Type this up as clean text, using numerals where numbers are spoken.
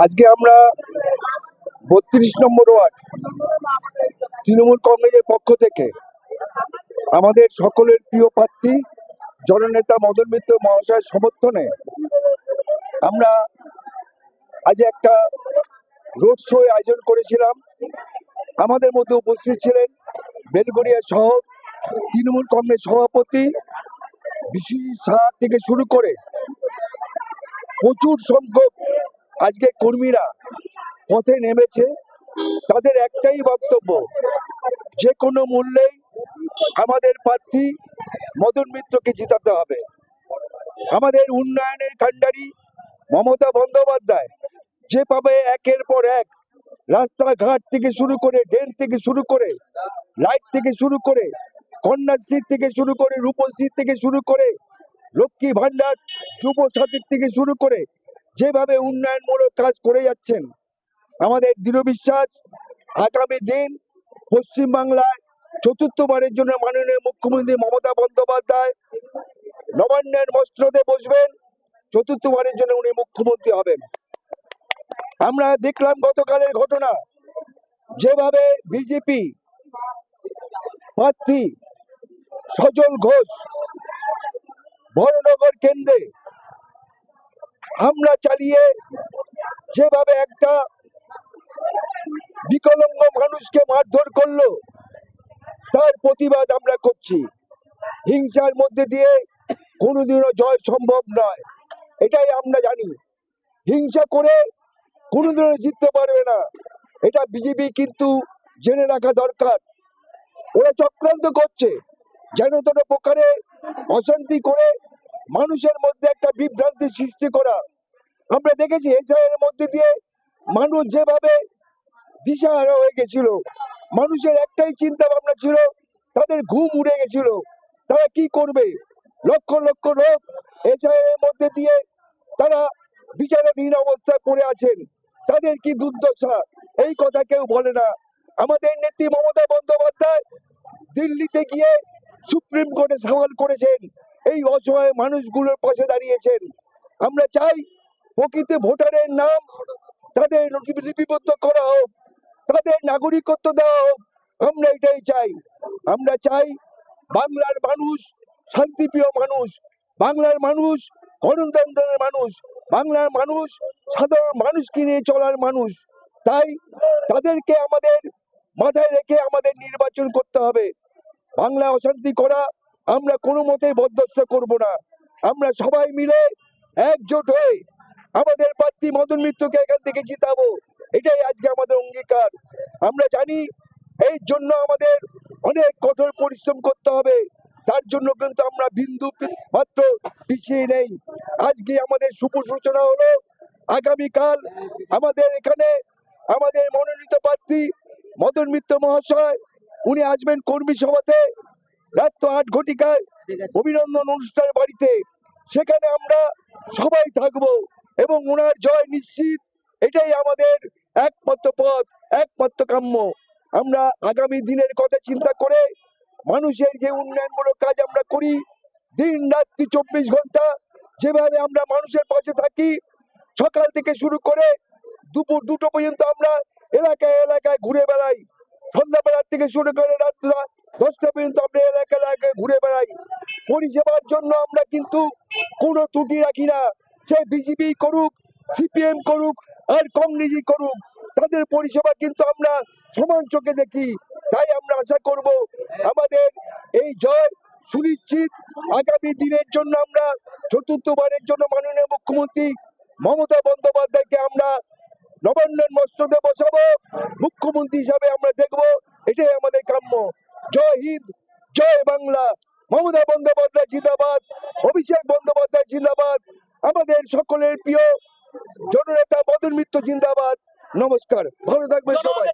আজকে আমরা ৩২ নম্বর ওয়ার্ড তৃণমূল কংগ্রেসের পক্ষ থেকে আমাদের সকলের প্রিয় প্রার্থী জননেতা মদন মিত্র মহাশয়ের সমর্থনে আমরা আজ একটা রোড শো আয়োজন করেছিলাম। আমাদের মধ্যে উপস্থিত ছিলেন বেলগড়িয়া শহর তৃণমূল কংগ্রেস সভাপতি বিশ্বজিৎ সাহা থেকে শুরু করে প্রচুর সংখ্যক আজকে কর্মীরা পথে নেমেছে। তাদের একটাই বক্তব্য, যে কোনো মূল্যেই আমাদের প্রার্থী মদন মিত্রকে জিতাতে হবে। আমাদের উন্নয়নের কাণ্ডারি মমতা বন্দ্যোপাধ্যায় যেভাবে একের পর এক রাস্তাঘাট থেকে শুরু করে, ড্রেন থেকে শুরু করে, লাইট থেকে শুরু করে, কন্যাশ্রী থেকে শুরু করে, রূপশ্রী থেকে শুরু করে, লক্ষ্মী ভান্ডার, যুব সাথী থেকে শুরু করে যেভাবে উন্নয়নমূলক কাজ করে যাচ্ছেন, আমাদের দৃঢ় বিশ্বাস আগামী দিন পশ্চিমবাংলায় চতুর্থবারের জন্য মাননীয় মুখ্যমন্ত্রী মমতা বন্দ্যোপাধ্যায় নবান্নের মস্তদে বসবেন। চতুর্থবারের জন্য উনি মুখ্যমন্ত্রী হবেন। আমরা দেখলাম গতকালের ঘটনা, যেভাবে বিজেপি প্রার্থী সজল ঘোষ বড়নগর কেন্দ্রে হামলা চালিয়ে যেভাবে একটা বিকলাঙ্গ মানুষকে মারধর করলো, তার প্রতিবাদ আমরা করছি। হিংসার মধ্যে দিয়ে কোনোদিনও জয় সম্ভব নয়, এটাই আমরা জানি। হিংসা করে কোনোদিনও জিততে পারবে না, এটা বিজেপি কিন্তু জেনে রাখা দরকার। ওরা চক্রান্ত করছে যেন তেন প্রকারে অশান্তি করে মানুষের মধ্যে একটা বিভ্রান্তি সৃষ্টি করা। আমরা দেখেছি এসআইয়ের মধ্যে দিয়ে মানুষ যেভাবে দিশাহারা হয়ে গেছিল, মানুষের একটাই চিন্তা ভাবনা ছিল, তাদের ঘুম উড়ে গেছিল, তারা কি করবে। লক্ষ লক্ষ লোক এসআইয়ের মধ্যে দিয়ে তারা বিচারাধীন অবস্থায় পড়ে আছেন, তাদের কি দুর্দশা, এই কথা কেউ বলে না। আমাদের নেত্রী মমতা বন্দ্যোপাধ্যায় দিল্লিতে গিয়ে সুপ্রিম কোর্টে সওয়াল করেছেন, এই অসহায় মানুষগুলোর পাশে দাঁড়িয়েছেন। আমরা চাই প্রকৃত ভোটারের নাম তাদের লিপিবদ্ধ করা হোক, তাদের নাগরিকত্ব দেওয়া হোক। আমরা এটাই চাই। আমরা চাই বাংলার মানুষ শান্তিপ্রিয় মানুষ, বাংলার মানুষ গণতন্ত্রের মানুষ, বাংলার মানুষ সাধারণ মানুষকে নিয়ে চলার মানুষ। তাই তাদেরকে আমাদের মাথায় রেখে আমাদের নির্বাচন করতে হবে। বাংলা অশান্তি করা আমরা কোনো মতেই বরদাস্ত করব না। আমরা সবাই মিলে একজোট হয়ে আমাদের প্রার্থী মদন মিত্রকে এখান থেকে জিতাবো, এটাই আজকে আমাদের অঙ্গীকার। আমরা জানি এই জন্য আমাদের অনেক কঠোর পরিশ্রম করতে হবে, তার জন্য কিন্তু আমরা বিন্দু মাত্র পিছিয়ে নেই। আজকে আমাদের শুভ সূচনা হলো, আগামীকাল আমাদের এখানে আমাদের মনোনীত প্রার্থী মদন মিত্র মহাশয় উনি আসবেন কর্মী সভাতে রাত ৮ ঘটিকায় অভিনন্দন অনুষ্ঠানের বাড়িতে। সেখানে আমরা সবাই থাকবো এবং ওনার জয় নিশ্চিত, এটাই আমাদের একমাত্র পথ, একমাত্র কাম্য। আমরা আগামী দিনের কথা চিন্তা করে মানুষের যে উন্নয়নমূলক কাজ আমরা করি, দিন রাত্রি ২৪ ঘন্টা যেভাবে আমরা মানুষের পাশে থাকি, সকাল থেকে শুরু করে দুপুর ২টো পর্যন্ত আমরা এলাকায় এলাকায় ঘুরে বেড়াই, সন্ধ্যাবেলার থেকে শুরু করে রাত ১০টা পর্যন্ত আমরা এলাকায় এলাকায় ঘুরে বেড়াই। পরিষেবার জন্য আমরা কিন্তু কোনো ত্রুটি রাখি না, সে বিজেপি করুক, সিপিএম করুক আর কংগ্রেসই করুক, তাদের পরিষেবা কিন্তু আমরা সমান চোখে দেখি। তাই আমরা আশা করব আমাদের এই জয় সুনিশ্চিত। আগামী দিনের জন্য আমরা চতুর্থবারের জন্য মাননীয় মুখ্যমন্ত্রী মমতা বন্দ্যোপাধ্যায়কে আমরা নবান্নের মস্তদে বসাবো, মুখ্যমন্ত্রী হিসাবে আমরা দেখব, এটাই আমাদের কাম্য। জয় হিন্দ, জয় বাংলা। মমতা বন্দ্যোপাধ্যায় জিন্দাবাদ, অভিষেক বন্দ্যোপাধ্যায় জিন্দাবাদ, আমাদের সকলের প্রিয় জননেতা মদন মিত্র জিন্দাবাদ। নমস্কার, ভালো থাকবেন সবাই।